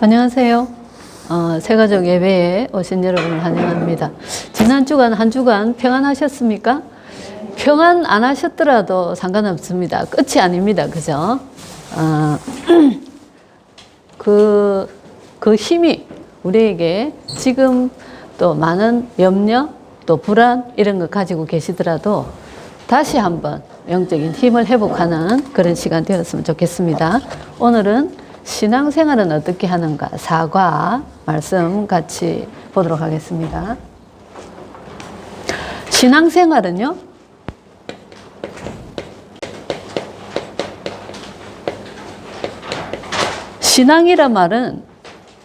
안녕하세요. 새가족 예배에 오신 여러분을 환영합니다. 지난 주간 한 주간 평안하셨습니까? 평안 안 하셨더라도 상관없습니다. 끝이 아닙니다. 그죠? 그 힘이 우리에게 지금 또 많은 염려, 또 불안 이런 거 가지고 계시더라도 다시 한번 영적인 힘을 회복하는 그런 시간 되었으면 좋겠습니다. 오늘은 신앙생활은 어떻게 하는가 4과 말씀 같이 보도록 하겠습니다. 신앙생활은요, 신앙이란 말은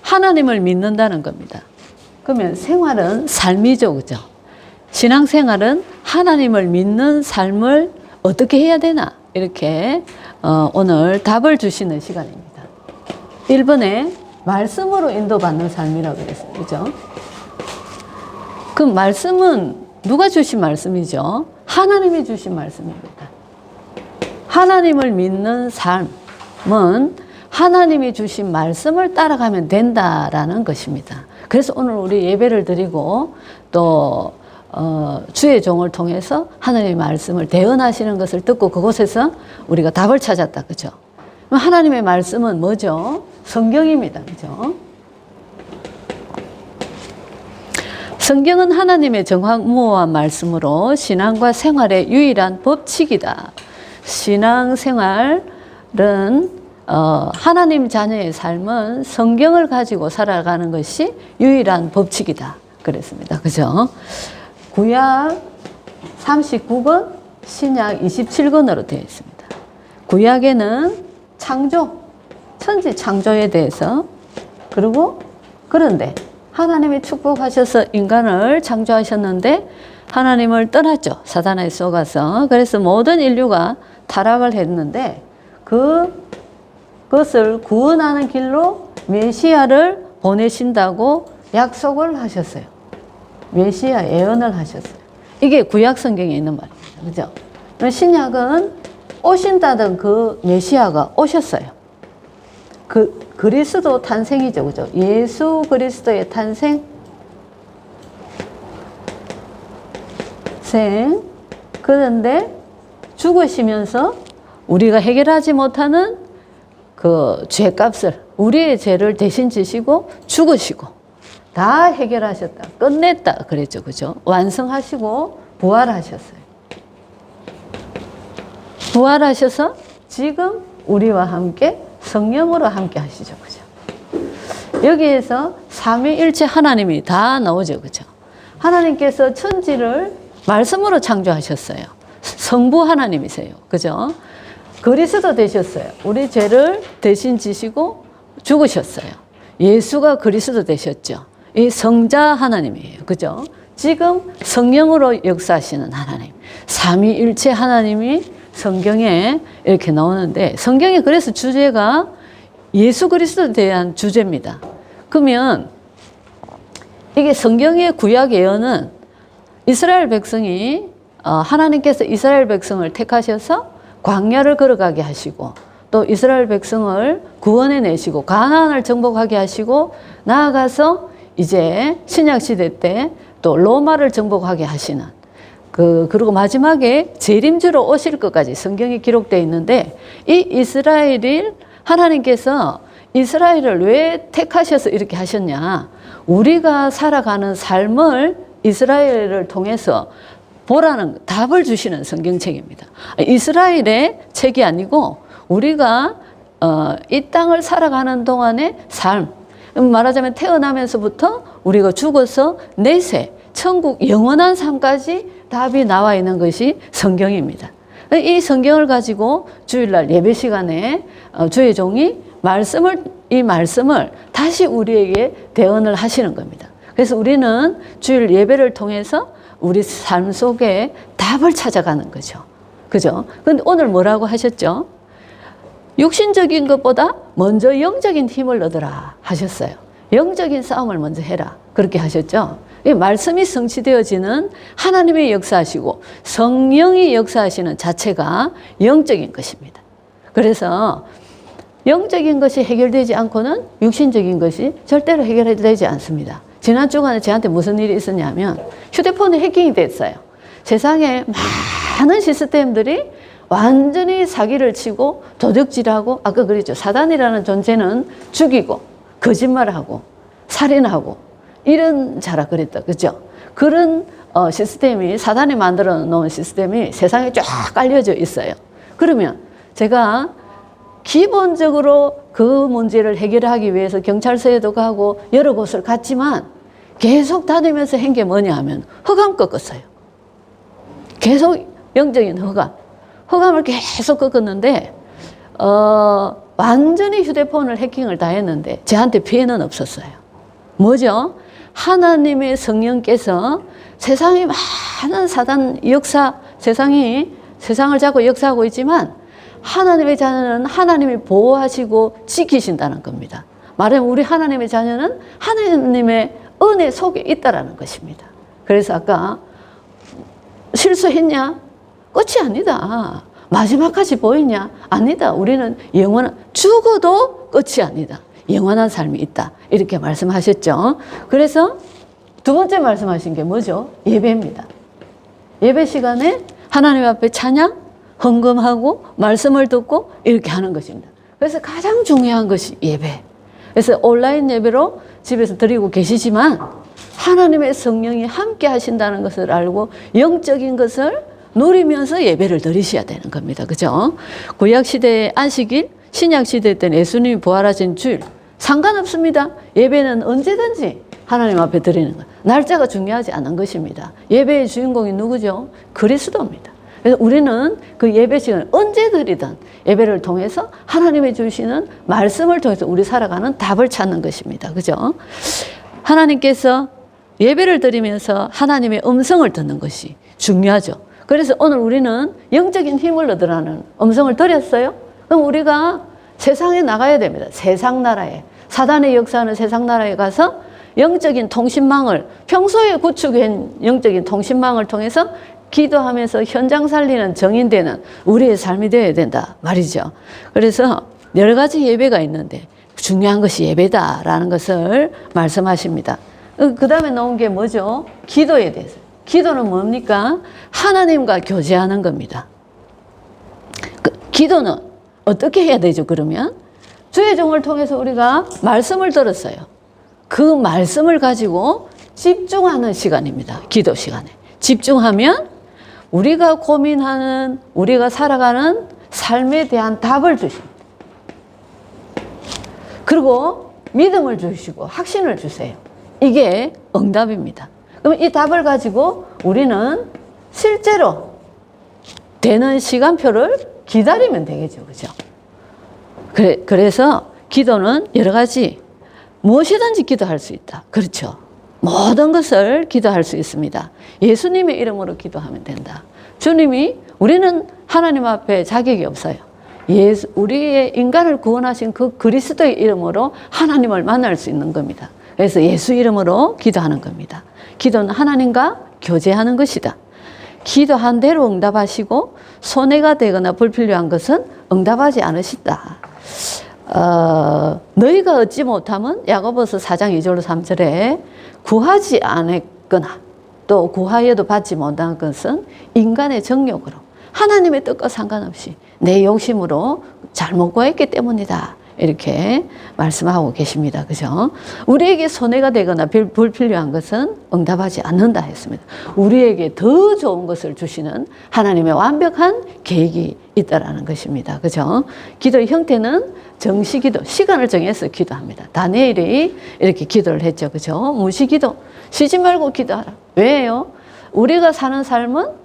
하나님을 믿는다는 겁니다. 그러면 생활은 삶이죠, 그죠? 신앙생활은 하나님을 믿는 삶을 어떻게 해야 되나? 이렇게 오늘 답을 주시는 시간입니다. 1번에 말씀으로 인도받는 삶이라고 그랬어요. 그죠? 그 말씀은 누가 주신 말씀이죠? 하나님이 주신 말씀입니다. 하나님을 믿는 삶은 하나님이 주신 말씀을 따라가면 된다라는 것입니다. 그래서 오늘 우리 예배를 드리고 또 주의 종을 통해서 하나님의 말씀을 대언하시는 것을 듣고 그곳에서 우리가 답을 찾았다. 그죠? 하나님의 말씀은 뭐죠? 성경입니다. 그죠? 성경은 하나님의 정확무호한 말씀으로 신앙과 생활의 유일한 법칙이다. 신앙생활은 하나님 자녀의 삶은 성경을 가지고 살아가는 것이 유일한 법칙이다. 그랬습니다. 그죠? 구약 39권, 신약 27권으로 되어 있습니다. 구약에는 창조, 천지 창조에 대해서, 그리고 그런데 하나님이 축복하셔서 인간을 창조하셨는데 하나님을 떠났죠. 사단에 속아서. 그래서 모든 인류가 타락을 했는데 그것을 구원하는 길로 메시아를 보내신다고 약속을 하셨어요. 메시아 예언을 하셨어요. 이게 구약 성경에 있는 말입니다. 그죠? 신약은 오신다던 그 메시아가 오셨어요. 그리스도 탄생이죠. 그죠? 예수 그리스도의 탄생. 그런데 죽으시면서 우리가 해결하지 못하는 그 죄값을, 우리의 죄를 대신 지시고 죽으시고 다 해결하셨다. 끝냈다. 그랬죠. 그죠? 완성하시고 부활하셨어요. 부활하셔서 지금 우리와 함께 성령으로 함께 하시죠. 그죠? 여기에서 삼위일체 하나님이 다 나오죠. 그죠? 하나님께서 천지를 말씀으로 창조하셨어요. 성부 하나님이세요. 그죠? 그리스도 되셨어요. 우리 죄를 대신 지시고 죽으셨어요. 예수가 그리스도 되셨죠. 이 성자 하나님이에요. 그죠? 지금 성령으로 역사하시는 하나님, 삼위일체 하나님이 성경에 이렇게 나오는데, 성경에 그래서 주제가 예수 그리스도에 대한 주제입니다. 그러면 이게 성경의 구약 예언은 이스라엘 백성이 하나님께서 이스라엘 백성을 택하셔서 광야를 걸어가게 하시고 또 이스라엘 백성을 구원해 내시고 가나안을 정복하게 하시고 나아가서 이제 신약 시대 때 또 로마를 정복하게 하시는 그리고 마지막에 재림주로 오실 것까지 성경에 기록되어 있는데, 이 이스라엘을 하나님께서 이스라엘을 왜 택하셔서 이렇게 하셨냐? 우리가 살아가는 삶을 이스라엘을 통해서 보라는 답을 주시는 성경책입니다. 이스라엘의 책이 아니고 우리가 이 땅을 살아가는 동안의 삶, 말하자면 태어나면서부터 우리가 죽어서 내세, 천국 영원한 삶까지 답이 나와 있는 것이 성경입니다. 이 성경을 가지고 주일날 예배 시간에 주의 종이 이 말씀을 다시 우리에게 대언을 하시는 겁니다. 그래서 우리는 주일 예배를 통해서 우리 삶 속에 답을 찾아가는 거죠. 그죠? 근데 오늘 뭐라고 하셨죠? 육신적인 것보다 먼저 영적인 힘을 얻으라 하셨어요. 영적인 싸움을 먼저 해라. 그렇게 하셨죠? 이 말씀이 성취되어지는 하나님의 역사하시고 성령이 역사하시는 자체가 영적인 것입니다. 그래서 영적인 것이 해결되지 않고는 육신적인 것이 절대로 해결되지 않습니다. 지난 주간에 저한테 무슨 일이 있었냐면 휴대폰이 해킹이 됐어요. 세상에 많은 시스템들이 완전히 사기를 치고 도둑질하고, 아까 그랬죠. 사단이라는 존재는 죽이고 거짓말하고 살인하고 이런 자라 그랬다. 그죠? 그런 시스템이, 사단이 만들어 놓은 시스템이 세상에 쫙 깔려져 있어요. 그러면 제가 기본적으로 그 문제를 해결하기 위해서 경찰서에도 가고 여러 곳을 갔지만 계속 다니면서 한 게 뭐냐 하면 허감 꺾었어요. 계속 영적인 허감을 계속 꺾었는데 완전히 휴대폰을 해킹을 다 했는데 저한테 피해는 없었어요. 뭐죠? 하나님의 성령께서 세상에 많은 사단 역사, 세상을 잡고 역사하고 있지만 하나님의 자녀는 하나님이 보호하시고 지키신다는 겁니다. 말하면 우리 하나님의 자녀는 하나님의 은혜 속에 있다라는 것입니다. 그래서 아까 실수했냐? 끝이 아니다. 마지막까지 보이냐? 아니다. 우리는 죽어도 끝이 아니다. 영원한 삶이 있다. 이렇게 말씀하셨죠. 그래서 두 번째 말씀하신 게 뭐죠? 예배입니다. 예배 시간에 하나님 앞에 찬양, 헌금하고 말씀을 듣고 이렇게 하는 것입니다. 그래서 가장 중요한 것이 예배. 그래서 온라인 예배로 집에서 드리고 계시지만 하나님의 성령이 함께 하신다는 것을 알고 영적인 것을 누리면서 예배를 드리셔야 되는 겁니다. 그죠? 구약시대의 안식일, 신약시대 때는 예수님이 부활하신 주일, 상관없습니다. 예배는 언제든지 하나님 앞에 드리는 것. 날짜가 중요하지 않은 것입니다. 예배의 주인공이 누구죠? 그리스도입니다. 그래서 우리는 그 예배 시간을 언제 드리든 예배를 통해서 하나님이 주시는 말씀을 통해서 우리 살아가는 답을 찾는 것입니다. 그죠? 하나님께서 예배를 드리면서 하나님의 음성을 듣는 것이 중요하죠. 그래서 오늘 우리는 영적인 힘을 얻으라는 음성을 드렸어요. 그럼 우리가 세상에 나가야 됩니다. 세상 나라에, 사단의 역사하는 세상 나라에 가서 영적인 통신망을, 평소에 구축한 영적인 통신망을 통해서 기도하면서 현장 살리는 정인되는 우리의 삶이 되어야 된다 말이죠. 그래서 여러 가지 예배가 있는데 중요한 것이 예배다라는 것을 말씀하십니다. 그 다음에 나온 게 뭐죠? 기도에 대해서. 기도는 뭡니까? 하나님과 교제하는 겁니다. 기도는 어떻게 해야 되죠? 그러면 주의 종을 통해서 우리가 말씀을 들었어요. 그 말씀을 가지고 집중하는 시간입니다. 기도 시간에. 집중하면 우리가 고민하는, 우리가 살아가는 삶에 대한 답을 주십니다. 그리고 믿음을 주시고 확신을 주세요. 이게 응답입니다. 그럼 이 답을 가지고 우리는 실제로 되는 시간표를 기다리면 되겠죠. 그죠? 그래서 기도는 여러 가지 무엇이든지 기도할 수 있다. 그렇죠. 모든 것을 기도할 수 있습니다. 예수님의 이름으로 기도하면 된다. 주님이, 우리는 하나님 앞에 자격이 없어요. 우리의 인간을 구원하신 그 그리스도의 이름으로 하나님을 만날 수 있는 겁니다. 그래서 예수 이름으로 기도하는 겁니다. 기도는 하나님과 교제하는 것이다. 기도한 대로 응답하시고 손해가 되거나 불필요한 것은 응답하지 않으시다. 너희가 얻지 못하면 야고보서 4장 2절로 3절에 구하지 않았거나 또 구하여도 받지 못한 것은 인간의 정욕으로 하나님의 뜻과 상관없이 내 욕심으로 잘못 구했기 때문이다. 이렇게 말씀하고 계십니다. 그죠? 우리에게 손해가 되거나 불필요한 것은 응답하지 않는다 했습니다. 우리에게 더 좋은 것을 주시는 하나님의 완벽한 계획이 있다라는 것입니다. 그죠? 기도의 형태는 정시기도, 시간을 정해서 기도합니다. 다니엘이 이렇게 기도를 했죠. 그죠? 무시기도, 쉬지 말고 기도하라. 왜요? 우리가 사는 삶은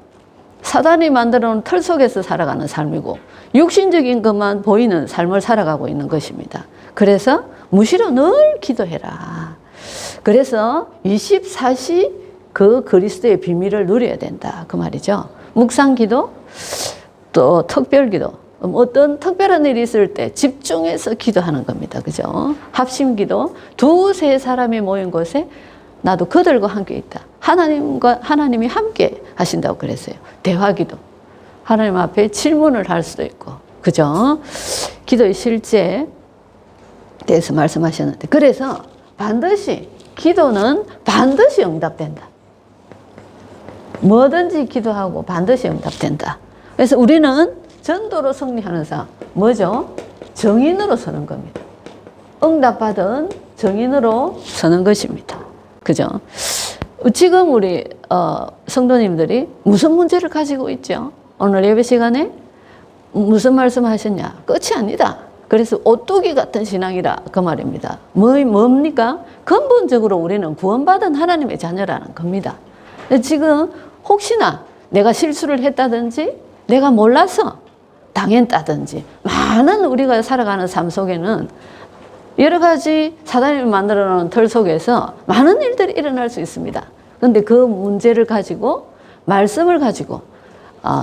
사단이 만들어 놓은 틀 속에서 살아가는 삶이고 육신적인 것만 보이는 삶을 살아가고 있는 것입니다. 그래서 무시로 늘 기도해라. 그래서 24시 그 그리스도의 비밀을 누려야 된다. 그 말이죠. 묵상기도, 또 특별기도. 어떤 특별한 일이 있을 때 집중해서 기도하는 겁니다. 그죠? 합심기도, 두세 사람이 모인 곳에 나도 그들과 함께 있다. 하나님이 함께 하신다고 그랬어요. 대화기도. 하나님 앞에 질문을 할 수도 있고. 그죠? 기도의 실제에 대해서 말씀하셨는데, 그래서 반드시 기도는 반드시 응답된다. 뭐든지 기도하고 반드시 응답된다. 그래서 우리는 전도로 승리하는 사 뭐죠? 정인으로 서는 겁니다. 응답받은 정인으로 서는 것입니다. 그죠? 지금 우리 성도님들이 무슨 문제를 가지고 있죠? 오늘 예배 시간에 무슨 말씀 하셨냐? 끝이 아니다. 그래서 오뚜기 같은 신앙이라 그 말입니다. 뭡니까? 근본적으로 우리는 구원받은 하나님의 자녀라는 겁니다. 지금 혹시나 내가 실수를 했다든지 내가 몰라서 당했다든지 많은 우리가 살아가는 삶 속에는 여러 가지 사단이 만들어 놓은 틀 속에서 많은 일들이 일어날 수 있습니다. 그런데 그 문제를 가지고 말씀을 가지고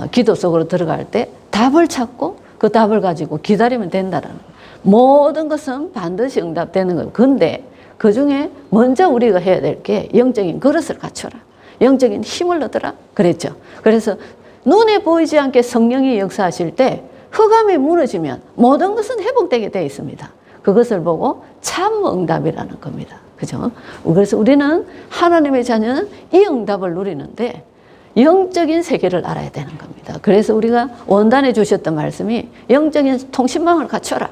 기도 속으로 들어갈 때 답을 찾고 그 답을 가지고 기다리면 된다는 거예요. 모든 것은 반드시 응답되는 거예요. 그런데 그 중에 먼저 우리가 해야 될 게 영적인 그릇을 갖춰라. 영적인 힘을 얻어라. 그랬죠. 그래서 눈에 보이지 않게 성령이 역사하실 때 흑암이 무너지면 모든 것은 회복되게 되어 있습니다. 그것을 보고 참 응답이라는 겁니다. 그죠? 그래서 우리는 하나님의 자녀는 이 응답을 누리는데 영적인 세계를 알아야 되는 겁니다. 그래서 우리가 원단에 주셨던 말씀이 영적인 통신망을 갖춰라.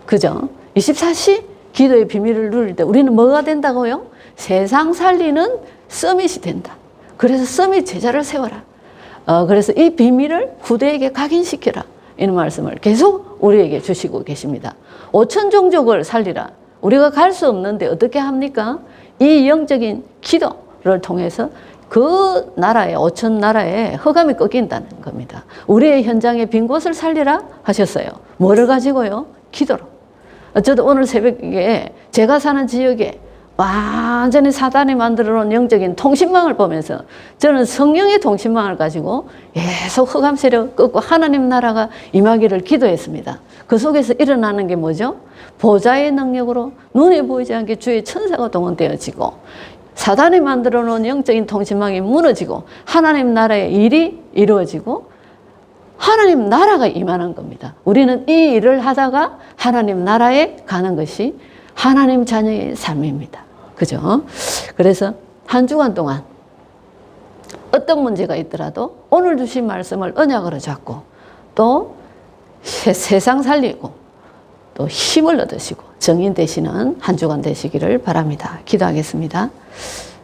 그죠? 24시 기도의 비밀을 누릴 때 우리는 뭐가 된다고요? 세상 살리는 서밋이 된다. 그래서 서밋 제자를 세워라. 그래서 이 비밀을 후대에게 각인시켜라. 이런 말씀을 계속 우리에게 주시고 계십니다. 5천 종족을 살리라. 우리가 갈 수 없는데 어떻게 합니까? 이 영적인 기도를 통해서 그 나라에 5천 나라에 흑암이 꺾인다는 겁니다. 우리의 현장에 빈 곳을 살리라 하셨어요. 뭐를 가지고요? 기도로. 저도 오늘 새벽에 제가 사는 지역에 완전히 사단이 만들어 놓은 영적인 통신망을 보면서 저는 성령의 통신망을 가지고 계속 흑암 세력 꺾고 하나님 나라가 임하기를 기도했습니다. 그 속에서 일어나는 게 뭐죠? 보좌의 능력으로 눈에 보이지 않게 주의 천사가 동원되어지고 사단이 만들어 놓은 영적인 통신망이 무너지고 하나님 나라의 일이 이루어지고 하나님 나라가 임하는 겁니다. 우리는 이 일을 하다가 하나님 나라에 가는 것이 하나님 자녀의 삶입니다. 그죠? 그래서 한 주간 동안 어떤 문제가 있더라도 오늘 주신 말씀을 언약으로 잡고 또 세상 살리고 또 힘을 얻으시고 정인 되시는 한 주간 되시기를 바랍니다. 기도하겠습니다.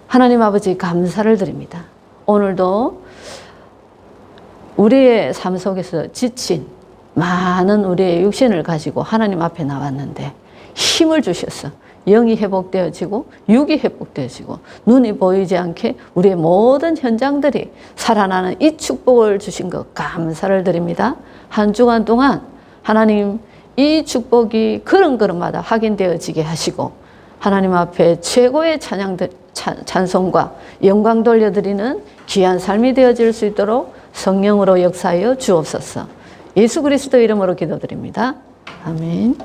하나님 아버지 감사를 드립니다. 오늘도 우리의 삶 속에서 지친 많은 우리의 육신을 가지고 하나님 앞에 나왔는데 힘을 주셔서 영이 회복되어지고 육이 회복되어지고 눈이 보이지 않게 우리의 모든 현장들이 살아나는 이 축복을 주신 것 감사를 드립니다. 한 주간 동안 하나님 이 축복이 걸음걸음마다 확인되어지게 하시고 하나님 앞에 최고의 찬송과 영광 돌려드리는 귀한 삶이 되어질 수 있도록 성령으로 역사하여 주옵소서. 예수 그리스도 이름으로 기도드립니다. 아멘.